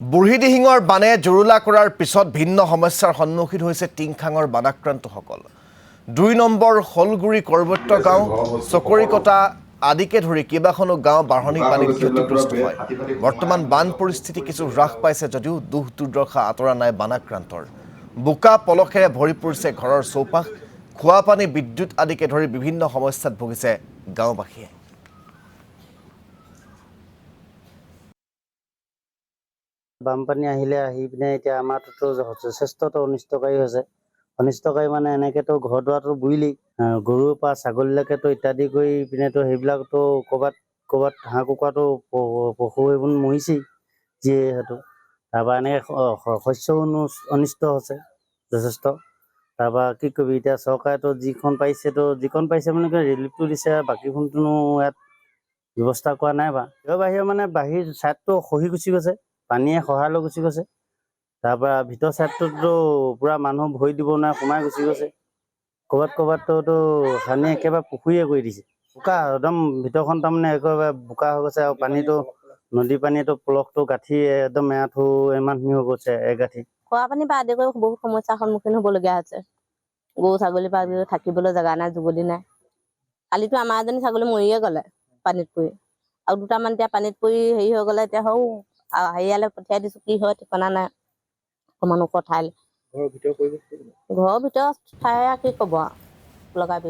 বুঢ়ীদিহিঙৰ বানে জুৰুলা কৰাৰ পিছত ভিন্ন সমস্যাৰ সন্মুখীন হৈছে টিংখাঙৰ বানাক্ৰান্তসকল। ২ নম্বৰ হলগুৰি কৰবত্য গাঁও, চকৰিকটা আদিকে ধৰি কেইবাখনো গাঁও বাঢ়নি পানীত ক্ষতিগ্ৰস্ত হয়। বৰ্তমান বান পৰিস্থিতি কিছু হ্ৰাস পাইছে যদিও দুখ দুৰ্দশা আঁতৰা নাই বানাক্ৰান্তৰ। বোকা পলসেৰে ভৰি পৰিছে ঘৰৰ চৌপাশ, খোৱা পানী, বিদ্যুৎ আদিকে ধৰি বিভিন্ন সমস্যাত ভুগিছে গাঁওবাসীয়ে। বানপানী আহি পিনে এতিয়া আমাৰতো যথেষ্টটো অনিষ্টকাৰী হৈছে। অনিষ্টকাৰী মানে এনেকেতো ঘৰ দুৱাৰটো বুৰিলেই, গৰুৰ পৰা ছাগলীলৈকেতো ইত্যাদি কৰি পিনেতো সেইবিলাকতো ক'ৰবাত হাঁহ কুকুৰাটো পশু এইবোৰ মৰিছেই যিহেতু। তাৰপৰা এনেকৈ শস্যও অনিষ্ট হৈছে যথেষ্ট। তাৰপৰা কি কৰিবি এতিয়া, চৰকাৰেতো যিখন পাৰিছে মানে কি ৰিলিফটো দিছে, বাকীখনটোনো ইয়াত ব্যৱস্থা কৰা নাই বা বাহিৰে মানে বাহিৰ ছাইডটো খহি গুচি গৈছে, পানীয়ে খহাই লৈ গুচি গৈছে। তাৰপৰা ভিতৰ ছাইডটোতো পূৰা মানুহ ভৰি দিব নোৱাৰে, সোমাই গুচি গৈছে। ক'ৰবাততো সানি একেবাৰে পুখুৰীয়ে কৰি দিছে। বোকা একদম ভিতৰখন তাৰমানে একেবাৰে বোকা হৈ গৈছে, আৰু পানীটো নদী পানীটো পলসটো গাঁঠি একদম এআঁঠু ইমানখিনি হৈ গৈছে এগাঁঠি। খোৱা পানী পৰা আদি কৰি বহুত সমস্যাৰ সন্মুখীন হ'বলগীয়া হৈছে। গৰু ছাগলীৰ পৰা থাকিবলৈ জেগা নাই, যুগলি নাই। কালিতো আমাৰ এজনী ছাগলী মৰিয়ে গ'লে পানীত পৰি, আৰু দুটামান এতিয়া পানীত পৰি হেৰি হৈ গ'লে। এতিয়া হেৰিয়ালৈ পঠিয়াই দিছোঁ, কি হয় ঠিকনা নাই। অকণমান ওখ ঠাইলৈ ঘৰৰ ভিতৰত ঠাই কি ক'ব আৰু লগাবি।